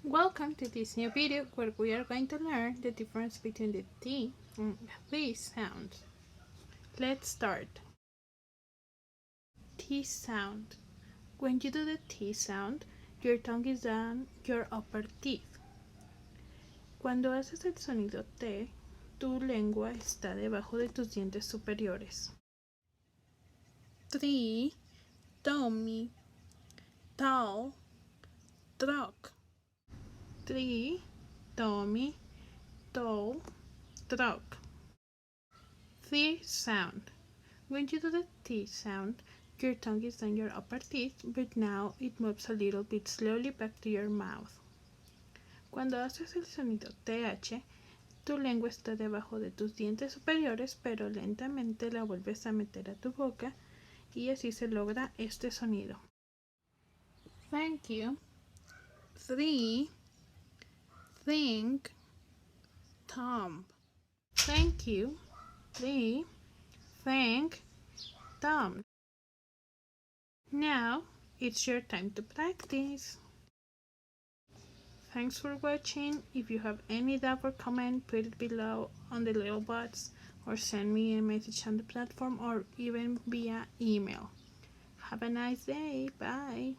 Welcome to this new video where we are going to learn the difference between the T and the sound. Let's start. T sound. When you do the T sound, your tongue is on your upper teeth. Cuando haces el sonido T, tu lengua está debajo de tus dientes superiores. Tree, tummy, tall, truck. Tree, tummy, tall, truck. T sound. When you do the T sound, your tongue is on your upper teeth, but now it moves a little bit slowly back to your mouth. Cuando haces el sonido TH, tu lengua está debajo de tus dientes superiores, pero lentamente la vuelves a meter a tu boca y así se logra este sonido. Thank you. Three. Think. Thumb. Thank you. Three. Think. Thumb. Now it's your time to practice. Thanks for watching. If you have any doubt or comment, put it below on the little box or send me a message on the platform or even via email. Have a nice day. Bye.